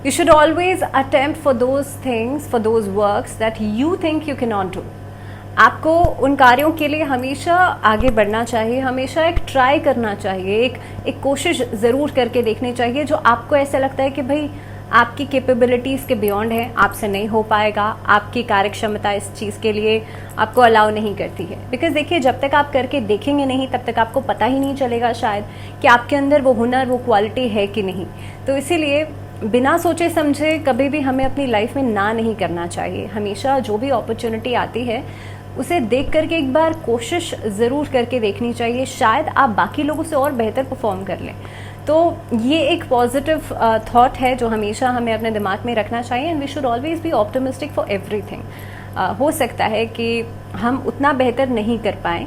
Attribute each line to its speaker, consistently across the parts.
Speaker 1: You should always attempt for those things, for those works that you think you cannot do. आपको उन कार्यों के लिए हमेशा आगे बढ़ना चाहिए, हमेशा एक ट्राई करना चाहिए, एक कोशिश ज़रूर करके देखनी चाहिए जो आपको ऐसा लगता है कि भाई आपकी कैपेबिलिटीज़ के बियॉन्ड है, आपसे नहीं हो पाएगा, आपकी कार्यक्षमता इस चीज़ के लिए आपको अलाउ नहीं करती है। बिकॉज देखिए, जब तक आप करके देखेंगे नहीं तब तक आपको पता ही नहीं चलेगा शायद कि आपके अंदर वो हुनर, वो क्वालिटी है कि नहीं। तो इसीलिए बिना सोचे समझे कभी भी हमें अपनी लाइफ में ना नहीं करना चाहिए। हमेशा जो भी अपॉर्चुनिटी आती है उसे देख करके एक बार कोशिश ज़रूर करके देखनी चाहिए, शायद आप बाकी लोगों से और बेहतर परफॉर्म कर लें। तो ये एक पॉजिटिव थॉट है जो हमेशा हमें अपने दिमाग में रखना चाहिए। And we should always be optimistic for everything. हो सकता है कि हम उतना बेहतर नहीं कर पाएँ,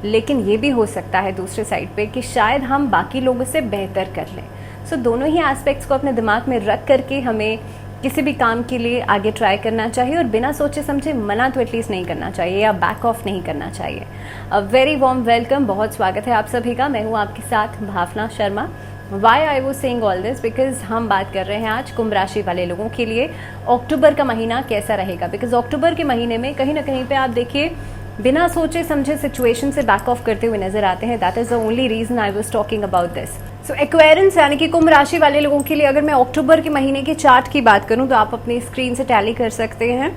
Speaker 1: लेकिन ये भी हो सकता है दूसरे साइड पे कि शायद हम बाकी लोगों से बेहतर कर लें। सो दोनों ही एस्पेक्ट्स को अपने दिमाग में रख करके हमें किसी भी काम के लिए आगे ट्राई करना चाहिए और बिना सोचे समझे मना तो एटलीस्ट नहीं करना चाहिए या बैक ऑफ नहीं करना चाहिए। अ वेरी वार्म वेलकम, बहुत स्वागत है आप सभी का। मैं हूँ आपके साथ Bhavana Sharma. Why I was saying all this, because हम बात कर रहे हैं आज कुंभ राशि वाले लोगों के लिए अक्टूबर का महीना कैसा रहेगा। बिकॉज अक्टूबर के महीने में कहीं ना कहीं पे आप देखिए बिना सोचे समझे सिचुएशन से बैक ऑफ करते हुए नजर आते हैं। That is the only reason I was talking about this. So Aquarians यानी कि कुंभ राशि वाले लोगों के लिए अगर मैं अक्टूबर के महीने के चार्ट की बात करूं तो आप अपनी स्क्रीन से टैली कर सकते हैं।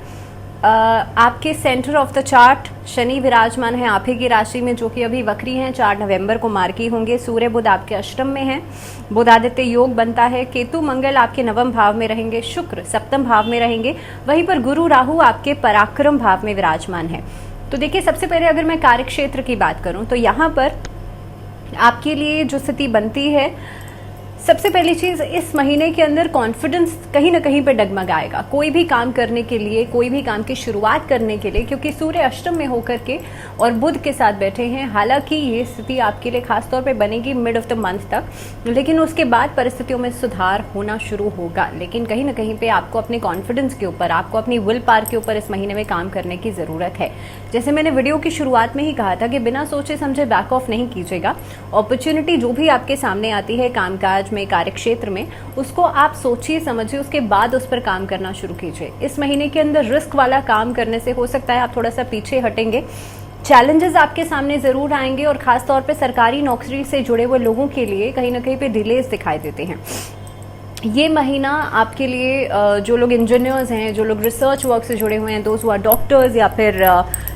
Speaker 1: आपके centre of the chart Shani विराजमान है आप ही की राशि में, जो कि अभी वक्री हैं, 4 नवंबर को मार्गी होंगे। सूर्य बुध आपके अष्टम में है, बुध आदित्य योग बनता है। केतु मंगल आपके नवम भाव में रहेंगे, शुक्र सप्तम भाव में रहेंगे। वहीं पर गुरु राहु आपके पराक्रम भाव में विराजमान है। तो देखिए, सबसे पहले अगर मैं कार्य क्षेत्र की बात करूं तो यहाँ पर आपके लिए जो स्थिति बनती है, सबसे पहली चीज़ इस महीने के अंदर कॉन्फिडेंस कहीं ना कहीं पे डगमगाएगा कोई भी काम करने के लिए, कोई भी काम की शुरुआत करने के लिए, क्योंकि सूर्य अष्टम में होकर के और बुध के साथ बैठे हैं। हालांकि ये स्थिति आपके लिए खासतौर पे बनेगी मिड ऑफ द मंथ तक, लेकिन उसके बाद परिस्थितियों में सुधार होना शुरू होगा। लेकिन कहीं ना कहीं पे आपको अपने कॉन्फिडेंस के ऊपर, आपको अपनी विल पावर के ऊपर इस महीने में काम करने की ज़रूरत है। जैसे मैंने वीडियो की शुरुआत में ही कहा था कि बिना सोचे समझे बैक ऑफ नहीं कीजिएगा। अपॉर्चुनिटी जो भी आपके सामने आती है कामकाज में, कार्य क्षेत्र में, उसको आप सोचिए समझिए, उसके बाद उस पर काम करना शुरू कीजिए। इस महीने के अंदर रिस्क वाला काम करने से हो सकता है आप थोड़ा सा पीछे हटेंगे। चैलेंजेस आपके सामने जरूर आएंगे और खास तौर पे सरकारी नौकरी से जुड़े हुए लोगों के लिए कहीं ना कहीं पे डिलेज दिखाई देते हैं। ये महीना आपके लिए जो लोग इंजीनियर्स हैं, जो लोग रिसर्च वर्क से जुड़े हुए हैं, दोस्त हुआ डॉक्टर्स या फिर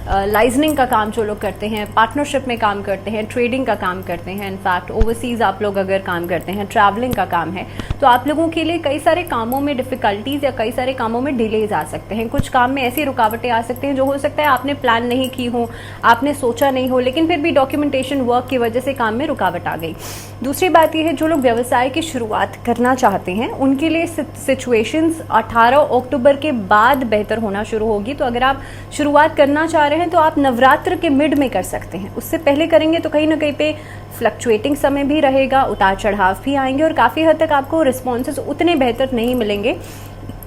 Speaker 1: लाइजनिंग का काम जो लोग करते हैं, पार्टनरशिप में काम करते हैं, ट्रेडिंग का काम करते हैं, इनफैक्ट ओवरसीज आप लोग अगर काम करते हैं, ट्रैवलिंग का काम है, तो आप लोगों के लिए कई सारे कामों में डिफिकल्टीज या कई सारे कामों में डिलेज आ सकते हैं। कुछ काम में ऐसी रुकावटें आ सकते हैं जो हो सकता है आपने प्लान नहीं की हो, आपने सोचा नहीं हो, लेकिन फिर भी डॉक्यूमेंटेशन वर्क की वजह से काम में रुकावट आ गई। दूसरी बात यह है, जो लोग व्यवसाय की शुरुआत करना चाहते हैं उनके लिए सिचुएशंस 18 अक्टूबर के बाद बेहतर होना शुरू होगी। तो अगर आप शुरुआत करना चाह रहे हैं तो आप नवरात्र के मिड में कर सकते हैं। उससे पहले करेंगे तो कहीं ना कहीं पे फ्लक्चुएटिंग समय भी रहेगा, उतार चढ़ाव भी आएंगे और काफ़ी हद तक आपको रिस्पॉन्सेज उतने बेहतर नहीं मिलेंगे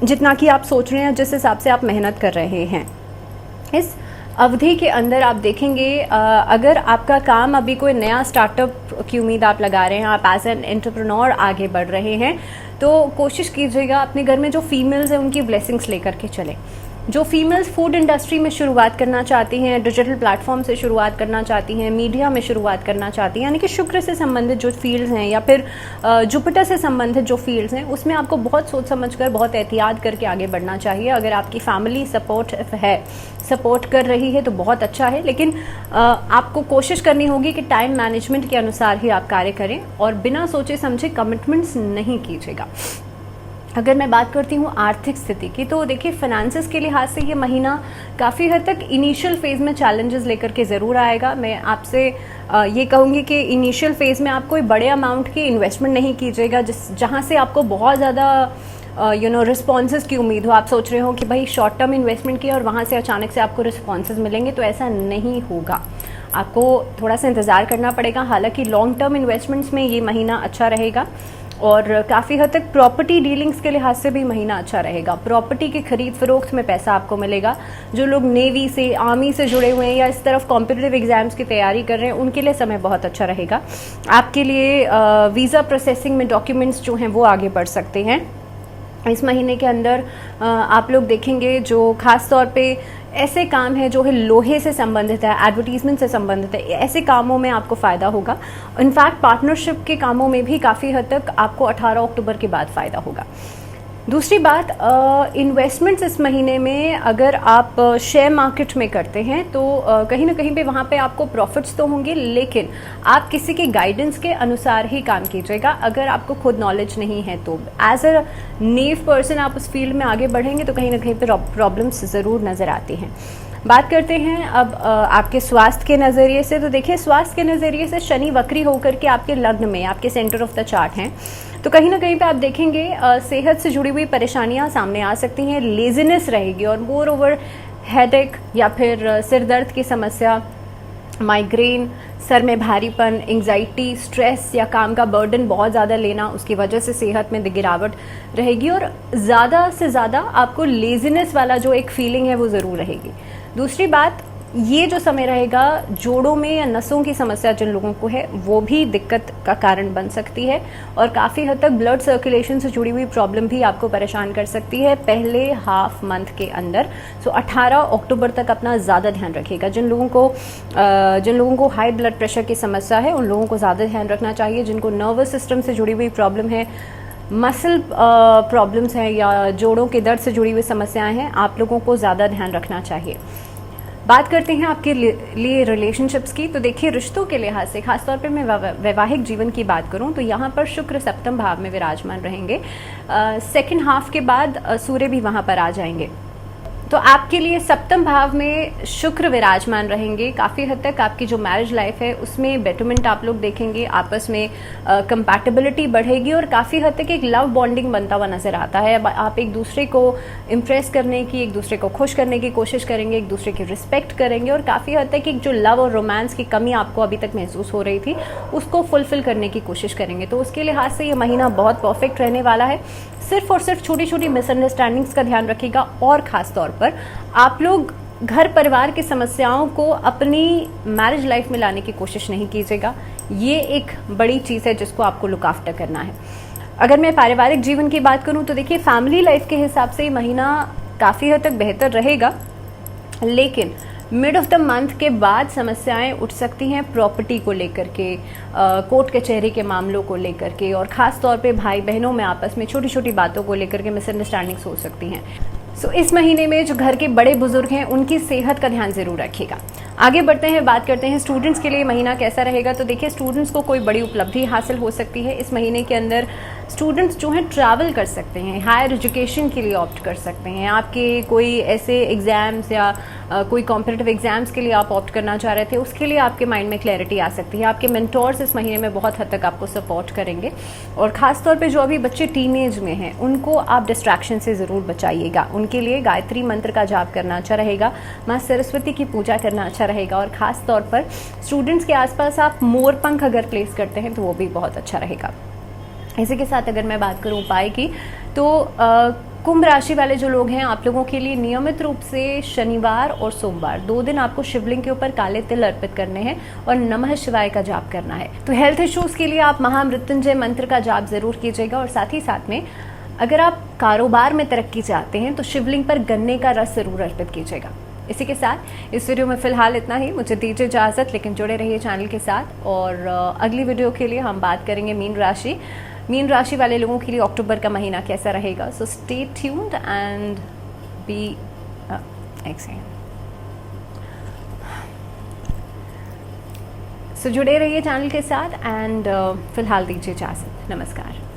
Speaker 1: जितना कि आप सोच रहे हैं, जिस हिसाब से आप मेहनत कर रहे हैं। इस अवधि के अंदर आप देखेंगे अगर आपका काम अभी कोई नया स्टार्टअप की उम्मीद आप लगा रहे हैं, आप एज एन एंटरप्रेन्योर आगे बढ़ रहे हैं, तो कोशिश कीजिएगा अपने घर में जो फीमेल्स हैं उनकी ब्लेसिंग्स लेकर के चलें। जो फीमेल्स फूड इंडस्ट्री में शुरुआत करना चाहती हैं, डिजिटल प्लेटफॉर्म से शुरुआत करना चाहती हैं, मीडिया में शुरुआत करना चाहती हैं, यानी कि शुक्र से संबंधित जो फील्ड्स हैं या फिर जुपिटर से संबंधित जो फील्ड्स हैं, उसमें आपको बहुत सोच समझकर, बहुत एहतियात करके आगे बढ़ना चाहिए। अगर आपकी फैमिली सपोर्ट कर रही है तो बहुत अच्छा है, लेकिन आपको कोशिश करनी होगी कि टाइम मैनेजमेंट के अनुसार ही आप कार्य करें और बिना सोचे समझे कमिटमेंट्स नहीं कीजिएगा। अगर मैं बात करती हूँ आर्थिक स्थिति की, तो देखिए फाइनेंसेस के लिहाज से ये महीना काफ़ी हद तक इनिशियल फेज़ में चैलेंजेस लेकर के ज़रूर आएगा। मैं आपसे ये कहूँगी कि इनिशियल फेज़ में आप कोई बड़े अमाउंट की इन्वेस्टमेंट नहीं कीजिएगा जहाँ से आपको बहुत ज़्यादा रिस्पॉन्सेज की उम्मीद हो। आप सोच रहे हो कि भाई शॉर्ट टर्म इन्वेस्टमेंट किया और वहाँ से अचानक से आपको रिस्पॉन्सेज मिलेंगे, तो ऐसा नहीं होगा। आपको थोड़ा सा इंतज़ार करना पड़ेगा। हालांकि लॉन्ग टर्म इन्वेस्टमेंट्स में ये महीना अच्छा रहेगा और काफ़ी हद तक प्रॉपर्टी डीलिंग्स के लिहाज से भी महीना अच्छा रहेगा। प्रॉपर्टी की खरीद फरोख्त में पैसा आपको मिलेगा। जो लोग नेवी से, आर्मी से जुड़े हुए हैं या इस तरफ कॉम्पिटिटिव एग्जाम्स की तैयारी कर रहे हैं, उनके लिए समय बहुत अच्छा रहेगा। आपके लिए वीज़ा प्रोसेसिंग में डॉक्यूमेंट्स जो हैं वो आगे बढ़ सकते हैं। इस महीने के अंदर आप लोग देखेंगे जो खास तौर पे ऐसे काम है जो है लोहे से संबंधित है, एडवर्टीजमेंट से संबंधित है, ऐसे कामों में आपको फ़ायदा होगा। इनफैक्ट पार्टनरशिप के कामों में भी काफ़ी हद तक आपको 18 अक्टूबर के बाद फ़ायदा होगा। दूसरी बात, इन्वेस्टमेंट्स इस महीने में अगर आप शेयर मार्केट में करते हैं तो कहीं ना कहीं पे वहाँ पे आपको प्रॉफिट्स तो होंगे, लेकिन आप किसी के गाइडेंस के अनुसार ही काम कीजिएगा। अगर आपको खुद नॉलेज नहीं है तो एज अ नेव पर्सन आप उस फील्ड में आगे बढ़ेंगे तो कहीं ना कहीं पे प्रॉब्लम्स ज़रूर नज़र आती हैं। बात करते हैं अब आपके स्वास्थ्य के नज़रिए से। तो देखिए, स्वास्थ्य के नज़रिए से शनि वक्री होकर के आपके लग्न में, आपके सेंटर ऑफ द चार्ट हैं, तो कहीं ना कहीं पे आप देखेंगे सेहत से जुड़ी हुई परेशानियां सामने आ सकती हैं, लेजीनेस रहेगी और मोर ओवर हेडेक या फिर सिर दर्द की समस्या, माइग्रेन, सर में भारीपन, एंग्जाइटी, स्ट्रेस या काम का बर्डन बहुत ज़्यादा लेना, उसकी वजह से सेहत में गिरावट रहेगी और ज़्यादा से ज़्यादा आपको लेजीनेस वाला जो एक फीलिंग है वो ज़रूर रहेगी। दूसरी बात, ये जो समय रहेगा जोड़ों में या नसों की समस्या जिन लोगों को है वो भी दिक्कत का कारण बन सकती है और काफ़ी हद तक ब्लड सर्कुलेशन से जुड़ी हुई प्रॉब्लम भी आपको परेशान कर सकती है पहले हाफ मंथ के अंदर। सो 18 अक्टूबर तक अपना ज़्यादा ध्यान रखिएगा। जिन लोगों को हाई ब्लड प्रेशर की समस्या है उन लोगों को ज़्यादा ध्यान रखना चाहिए। जिनको नर्वस सिस्टम से जुड़ी हुई प्रॉब्लम है, मसल प्रॉब्लम्स हैं या जोड़ों के दर्द से जुड़ी हुई समस्याएं हैं, आप लोगों को ज़्यादा ध्यान रखना चाहिए। बात करते हैं आपके लिए रिलेशनशिप्स की। तो देखिए, रिश्तों के लिहाज से खासतौर पे मैं वैवाहिक जीवन की बात करूं तो यहाँ पर शुक्र सप्तम भाव में विराजमान रहेंगे। सेकंड हाफ के बाद सूर्य भी वहाँ पर आ जाएंगे, तो आपके लिए सप्तम भाव में शुक्र विराजमान रहेंगे। काफ़ी हद तक आपकी जो मैरिज लाइफ है उसमें बेटरमेंट आप लोग देखेंगे, आपस में कंपैटिबिलिटी बढ़ेगी और काफ़ी हद तक एक लव बॉन्डिंग बनता हुआ नजर आता है। आप एक दूसरे को इम्प्रेस करने की, एक दूसरे को खुश करने की कोशिश करेंगे, एक दूसरे की रिस्पेक्ट करेंगे और काफ़ी हद तक एक जो लव और रोमांस की कमी आपको अभी तक महसूस हो रही थी उसको फुलफिल करने की कोशिश करेंगे। तो उसके लिहाज से ये महीना बहुत परफेक्ट रहने वाला है। सिर्फ और सिर्फ छोटी छोटी मिसअंडरस्टैंडिंग्स का ध्यान रखिएगा और ख़ास तौर पर आप लोग घर परिवार की समस्याओं को अपनी मैरिज लाइफ में लाने की कोशिश नहीं कीजिएगा। ये एक बड़ी चीज़ है जिसको आपको लुक आफ्टर करना है। अगर मैं पारिवारिक जीवन की बात करूं तो देखिए, फैमिली लाइफ के हिसाब से ये महीना काफ़ी हद तक बेहतर रहेगा, लेकिन मिड ऑफ द मंथ के बाद समस्याएं उठ सकती हैं प्रॉपर्टी को लेकर के, कोर्ट कचहरी के मामलों को लेकर के और ख़ास तौर पे भाई बहनों में आपस में छोटी छोटी बातों को लेकर के मिसअंडरस्टैंडिंग्स हो सकती हैं। सो इस महीने में जो घर के बड़े बुजुर्ग हैं उनकी सेहत का ध्यान ज़रूर रखिएगा। आगे बढ़ते हैं, बात करते हैं स्टूडेंट्स के लिए महीना कैसा रहेगा। तो देखिए, स्टूडेंट्स को कोई बड़ी उपलब्धि हासिल हो सकती है इस महीने के अंदर। स्टूडेंट्स जो हैं ट्रैवल कर सकते हैं, हायर एजुकेशन के लिए ऑप्ट कर सकते हैं। आपके कोई ऐसे एग्ज़ाम्स या कोई कॉम्पिटिटिव एग्जाम्स के लिए आप ऑप्ट करना चाह रहे थे, उसके लिए आपके माइंड में क्लैरिटी आ सकती है। आपके मेंटोर्स इस महीने में बहुत हद तक आपको सपोर्ट करेंगे और ख़ास तौर पे जो अभी बच्चे टीनेज में हैं उनको आप डिस्ट्रैक्शन से ज़रूर बचाइएगा। उनके लिए गायत्री मंत्र का जाप करना अच्छा रहेगा, माँ सरस्वती की पूजा करना अच्छा रहेगा और ख़ास तौर पर स्टूडेंट्स के आसपास आप मोर पंख अगर प्लेस करते हैं तो वो भी बहुत अच्छा रहेगा। इसी के साथ अगर मैं बात करूं उपाय की, तो कुंभ राशि वाले जो लोग हैं, आप लोगों के लिए नियमित रूप से शनिवार और सोमवार 2 दिन आपको शिवलिंग के ऊपर काले तिल अर्पित करने हैं और नमः शिवाय का जाप करना है। तो हेल्थ इश्यूज के लिए आप महामृत्युंजय मंत्र का जाप जरूर कीजिएगा और साथ ही साथ में अगर आप कारोबार में तरक्की चाहते हैं तो शिवलिंग पर गन्ने का रस जरूर अर्पित कीजिएगा। इसी के साथ इस वीडियो में फिलहाल इतना ही। मुझे दीजिए इजाज़त, लेकिन जुड़े रहिए चैनल के साथ और अगली वीडियो के लिए हम बात करेंगे मीन राशि वाले लोगों के लिए अक्टूबर का महीना कैसा रहेगा। So stay tuned and be excellent. So जुड़े रहिए चैनल के साथ एंड फिलहाल दीजिए इजाज़त। नमस्कार।